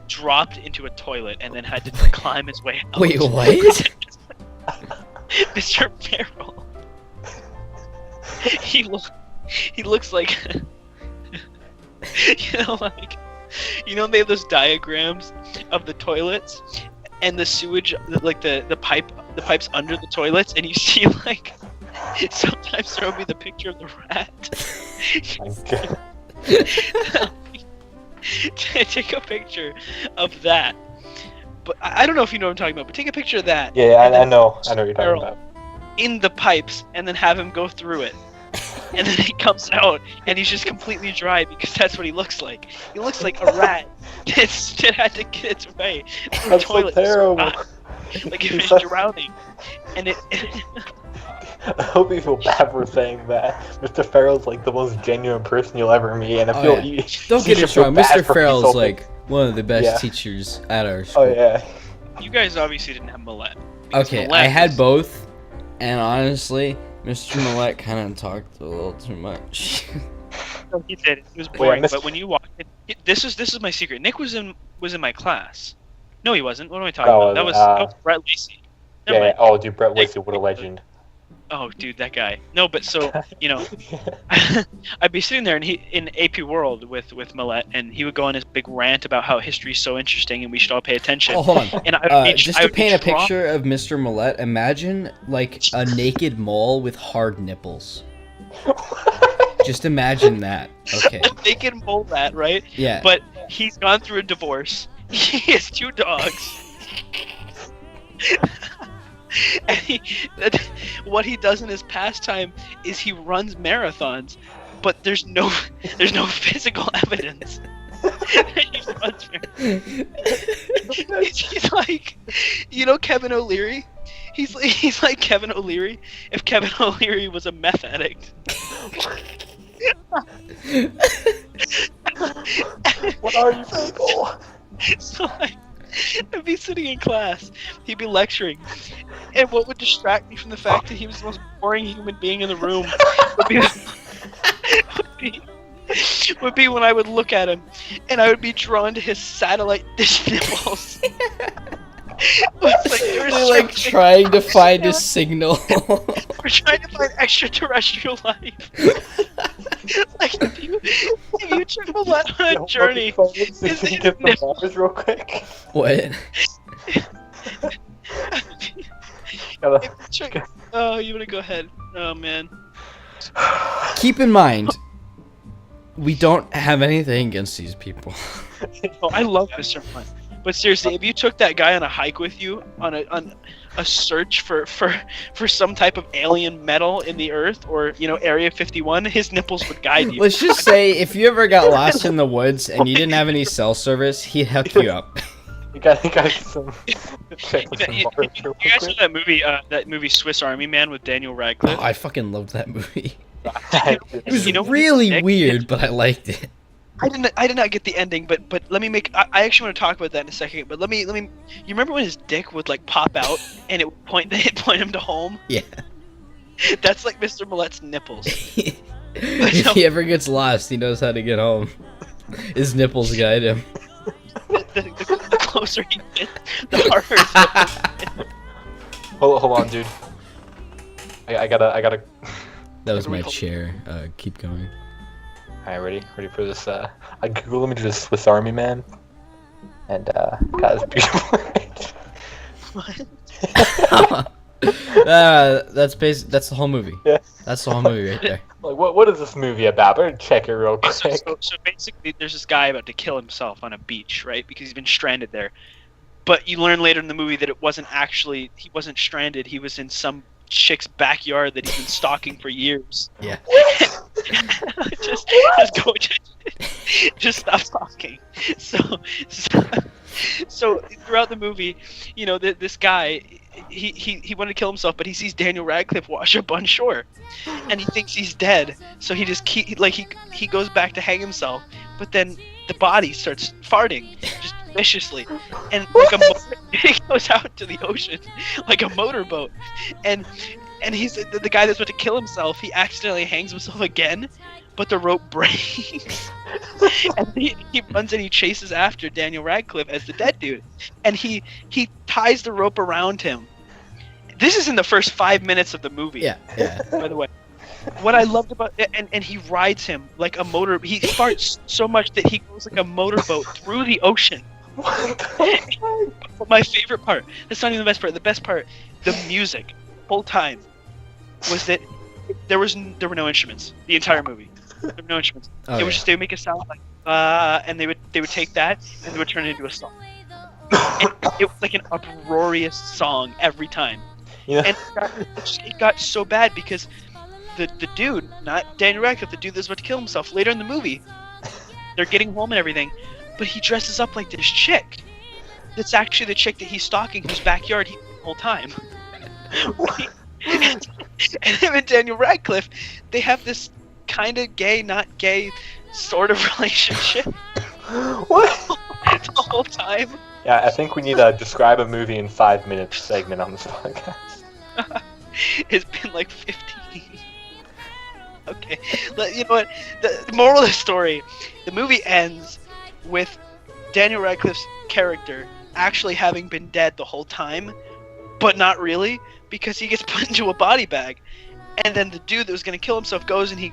Dropped into a toilet and then had to climb his way out. Wait, what? Mr. Farrell. He looks like they have those diagrams of the toilets and the sewage, like the pipes under the toilets, and you see like sometimes there will be the picture of the rat. Take a picture of that. But I don't know if you know what I'm talking about, but take a picture of that. Yeah, I know what you're talking about. In the pipes, and then have him go through it. And then he comes out, and he's just completely dry, because that's what he looks like. He looks like a rat. It had to get its way through the toilet. So terrible. Like if it's drowning. And it... I hope you feel bad for saying that. Mr. Farrell's like the most genuine person you'll ever meet, and I feel don't get it wrong. Mr. Farrell's like one of the best teachers at our school. Oh yeah. You guys obviously didn't have Millette. Okay, I had both, and honestly, Mr. Millette kind of talked a little too much. No, he did. He was boring. But when you walked in, this is my secret. Nick was in my class. No, he wasn't. What am I talking about? That was Brett Lacey. Yeah. Oh, dude, Brett Lacey, what a legend. Oh, dude, that guy. No, but so, I'd be sitting there in AP World with Millette, and he would go on his big rant about how history's so interesting and we should all pay attention. Oh, hold on. And just to paint a picture of Mr. Millette, imagine like a naked mole with hard nipples. Just imagine that. Okay. A naked mole, that, right? Yeah. But he's gone through a divorce. He has 2 dogs. And what he does in his pastime is he runs marathons, but there's no physical evidence. He runs he's like, Kevin O'Leary. He's like Kevin O'Leary if Kevin O'Leary was a meth addict. What are you people? So I'd be sitting in class, he'd be lecturing, and what would distract me from the fact that he was the most boring human being in the room would be when I would look at him, and I would be drawn to his satellite dish nipples. They're like trying to find a signal. We're trying to find extraterrestrial life. Like if you took a lot on a journey, Get the bars real quick. What? Oh, you wanna go ahead? Oh man. Keep in mind, we don't have anything against these people. Oh, I love Mr. Hunt. But seriously, if you took that guy on a hike with you, on a search for some type of alien metal in the Earth, or Area 51, his nipples would guide you. Let's just say, if you ever got lost in the woods and you didn't have any cell service, he'd hook you up. You got some. You guys know that movie Swiss Army Man with Daniel Radcliffe? Oh, I fucking loved that movie. It was really weird, but I liked it. I did not get the ending, but let me make. I actually want to talk about that in a second. But let me. You remember when his dick would like pop out and it would point him to home? Yeah. That's like Mr. Millett's nipples. If he ever gets lost, he knows how to get home. His nipples guide him. The closer he gets, the harder. Hold on, dude. I gotta. That was my chair. Keep going. Alright, ready for this? I Google images Swiss Army Man, and got this beautiful image. What? That's the whole movie. Yeah. That's the whole movie right there. Like, what is this movie about? Better check it real quick. So basically, there's this guy about to kill himself on a beach, right? Because he's been stranded there. But you learn later in the movie that he wasn't stranded. He was in some chick's backyard that he's been stalking for years. Yeah. just stop talking. So throughout the movie, this guy, he wanted to kill himself, but he sees Daniel Radcliffe wash up on shore, and he thinks he's dead. So he just he goes back to hang himself, but then the body starts farting just viciously, and he goes out to the ocean like a motorboat, and he's the guy that's about to kill himself. He accidentally hangs himself again, but the rope breaks. And he runs and he chases after Daniel Radcliffe as the dead dude, and he ties the rope around him. This is in the first 5 minutes of the movie. Yeah. By the way, what I loved about it, and he rides him like a motor. He farts so much that he goes like a motorboat through the ocean. But my favorite part, that's not even the best part. The best part, the music, whole time, was that there were no instruments the entire movie. There were no instruments. It was just they would make a sound like and they would take that and they would turn it into a song. And it was like an uproarious song every time. Yeah. And it got so bad because the dude, not Daniel Radcliffe, the dude that's about to kill himself later in the movie, they're getting home and everything, but he dresses up like this chick. That's actually the chick that he's stalking, whose backyard he the whole time. And him and Daniel Radcliffe, they have this kind of gay, not gay sort of relationship. What? The whole time. Yeah, I think we need a describe a movie in 5 minutes segment on this podcast. It's been like 15. Okay, you know what? The moral of the story: the movie ends with Daniel Radcliffe's character actually having been dead the whole time, but not really, because he gets put into a body bag, and then the dude that was going to kill himself goes and he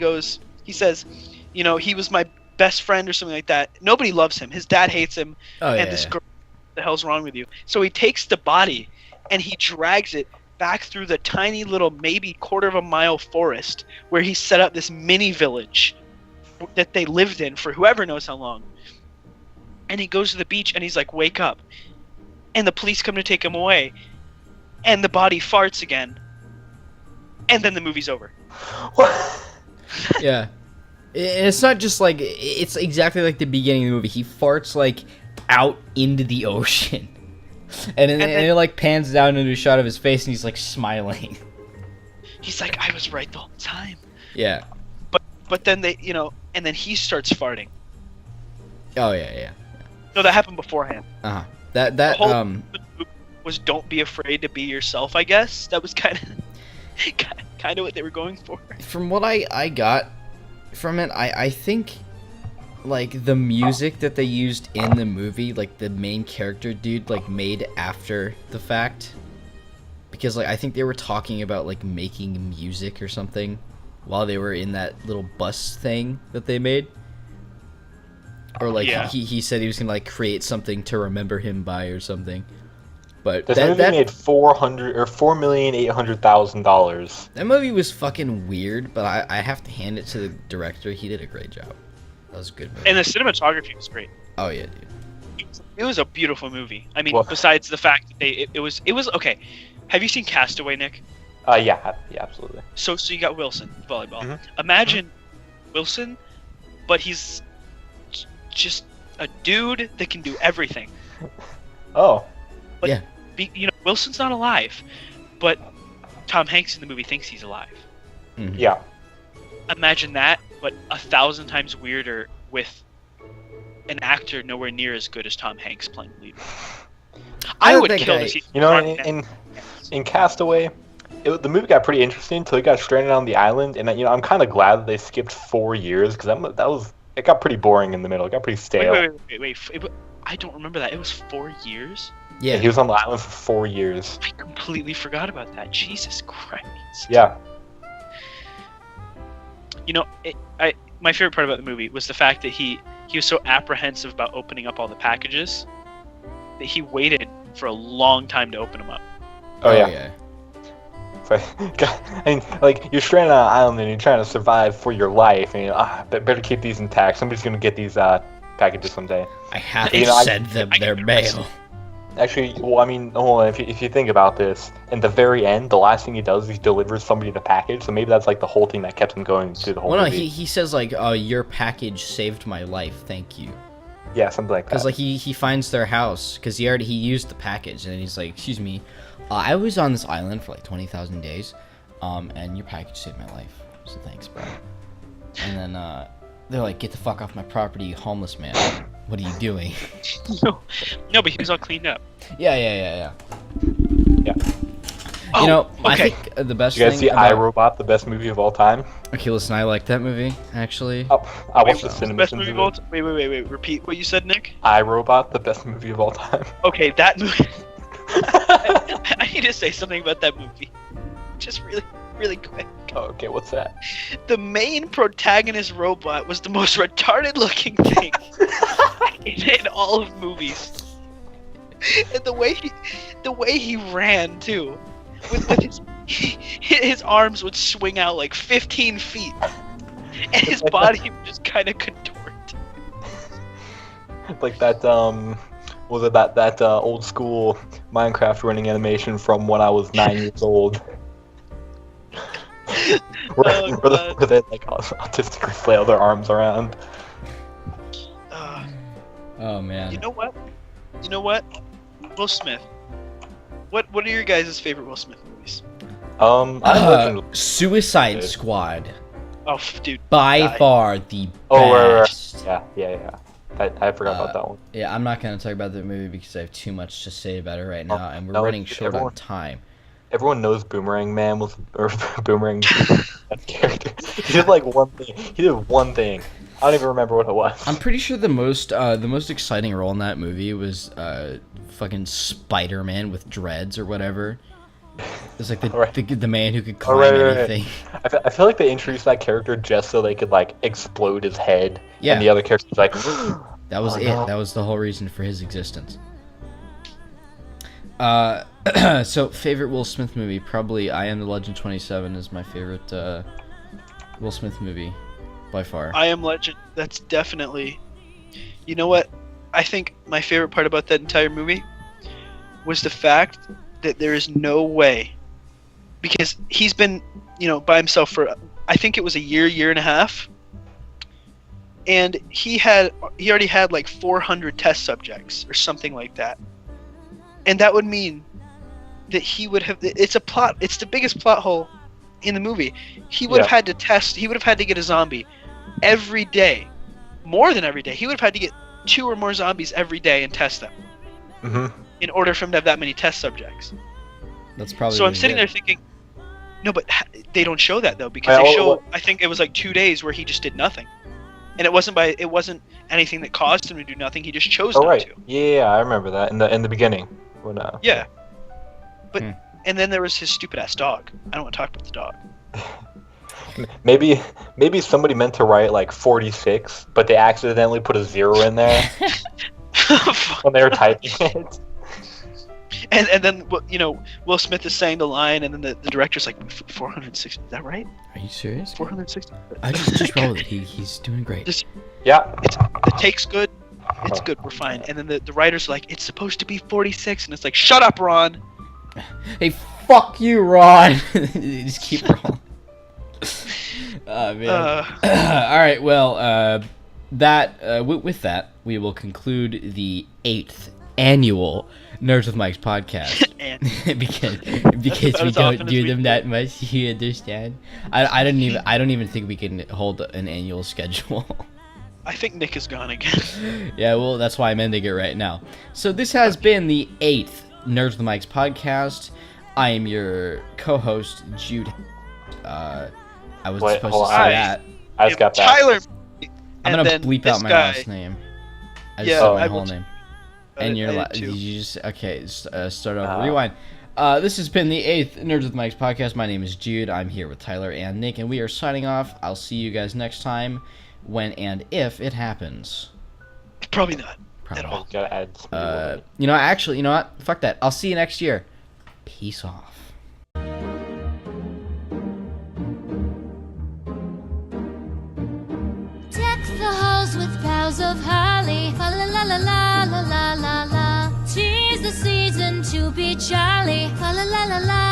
says, he was my best friend or something like that. Nobody loves him. His dad hates him, this girl, what the hell's wrong with you? So he takes the body and he drags it back through the tiny little maybe quarter of a mile forest where he set up this mini village that they lived in for whoever knows how long. And he goes to the beach and he's like, wake up. And the police come to take him away. And the body farts again. And then the movie's over. What? Yeah. It's not just like, it's exactly like the beginning of the movie. He farts like out into the ocean. And then it like pans down into a shot of his face and he's like smiling. He's like, I was right the whole time. Yeah. But then and then he starts farting. Oh yeah. No, that happened beforehand. Uh-huh. That the whole was don't be afraid to be yourself, I guess. That was kind of what they were going for. From what I got from it, I think like the music that they used in the movie, like the main character dude, like made after the fact, because like I think they were talking about like making music or something while they were in that little bus thing that they made, or like he said he was gonna like create something to remember him by or something. But this movie made $4,800,000. That movie was fucking weird, but I have to hand it to the director. He did a great job. That was a good movie. And the cinematography was great. Oh yeah, dude. It was a beautiful movie. I mean, besides the fact that it was okay. Have you seen Castaway, Nick? Yeah, absolutely. So you got Wilson, volleyball. Mm-hmm. Imagine Wilson, but he's just a dude that can do everything. Oh. But, Wilson's not alive, but Tom Hanks in the movie thinks he's alive. Mm-hmm. Yeah. Imagine that, but 1,000 times weirder with an actor nowhere near as good as Tom Hanks playing the lead. I would kill to see. In Castaway, the movie got pretty interesting until he got stranded on the island, and I'm kind of glad that they skipped 4 years because it got pretty boring in the middle. It got pretty stale. Wait. I don't remember that. It was 4 years. Yeah, he was on the island for 4 years. I completely forgot about that. Jesus Christ. Yeah. My favorite part about the movie was the fact that he was so apprehensive about opening up all the packages that he waited for a long time to open them up. Oh yeah. I mean, like, you're stranded on an island and you're trying to survive for your life, and better keep these intact. Somebody's gonna get these packages someday. I have to send them their mail. Actually, well, I mean, hold on, if you think about this, in the very end, the last thing he does is he delivers somebody the package, so maybe that's like the whole thing that kept him going through the whole movie. Well, no, he says like, "Oh, your package saved my life, thank you." Yeah, something like that. Because like he finds their house because he used the package, and he's like, "Excuse me, I was on this island for like 20,000 days, and your package saved my life, so thanks, bro." And then they're like, "Get the fuck off my property, you homeless man. What are you doing?" No, but he was all cleaned up. Yeah. Oh, I think the best thing. You guys see about... iRobot, the best movie of all time? Okay, listen, I like that movie, actually. I watched the cinema. Best movie of all time? Wait. Repeat what you said, Nick. iRobot, the best movie of all time. Okay, that movie. I need to say something about that movie. Just really quick. Oh, okay, what's that? The main protagonist robot was the most retarded looking thing in all of movies. And the way he ran too, with his arms would swing out like 15 feet, and his body would just kind of contort. Like that was it that old school Minecraft running animation from when I was 9 years old. where they like autistically flail their arms around. Oh man. You know what? Will Smith. What are your guys' favorite Will Smith movies? Suicide Squad. Oh, dude. By far the best. Oh, right. Yeah. I forgot about that one. Yeah, I'm not gonna talk about that movie because I have too much to say about it right now, and we're running short on time. Everyone knows Boomerang Man or Boomerang character. He did like one thing. He did one thing. I don't even remember what it was. I'm pretty sure the most exciting role in that movie was fucking Spider-Man with dreads or whatever. It's like the man who could climb anything. Right. I feel like they introduced that character just so they could like explode his head. Yeah. And the other character's like. That was it. No. That was the whole reason for his existence. So favorite Will Smith movie, probably I Am the Legend 27 is my favorite Will Smith movie by far. I Am Legend, that's definitely. You know what? I think my favorite part about that entire movie was the fact that there is no way, because he's been, by himself for, I think it was a year and a half, and he already had like 400 test subjects or something like that. And that would mean that he would have, it's the biggest plot hole in the movie. He would have had to get a zombie every day. More than every day. He would have had to get 2 or more zombies every day and test them. Mm-hmm. In order for him to have that many test subjects. That's probably. So I'm sitting there thinking, no, but they don't show that though, because I think it was like 2 days where he just did nothing. and it wasn't anything that caused him to do nothing. He just chose Oh not right. to. Yeah, I remember that in the beginning. When, Yeah. But and then there was his stupid ass dog. I don't want to talk about the dog. Maybe somebody meant to write like 46, but they accidentally put a 0 in there when they were typing it. And then Will Smith is saying the line, and then the director's like 460. Is that right? Are you serious? 460. I just roll with it. He's doing great. Yeah. The take's good. It's good. We're fine. And then the writer's like, it's supposed to be 46, and it's like, shut up, Ron. Hey, fuck you, Ron. You just keep rolling. Oh, man. All right. Well, with that, we will conclude the 8th annual Nerds with Mics podcast. because we don't do them that much. You understand? I don't even think we can hold an annual schedule. I think Nick is gone again. Yeah, well, that's why I'm ending it right now. So this has been the 8th Nerds with Mics podcast. I am your co-host, Jude. I was supposed to say that. I just got that. Tyler. I'm gonna bleep out my last name. I just said my whole name. And you just start over. Rewind. This has been the 8th Nerds with Mics podcast. My name is Jude. I'm here with Tyler and Nick, and we are signing off. I'll see you guys next time, when and if it happens. Probably not. Probably. At all. Gotta add actually, you know what? Fuck that. I'll see you next year. Peace off. Deck the halls with boughs of holly. La la la la la la la la. 'Tis the season to be jolly. La la la la la.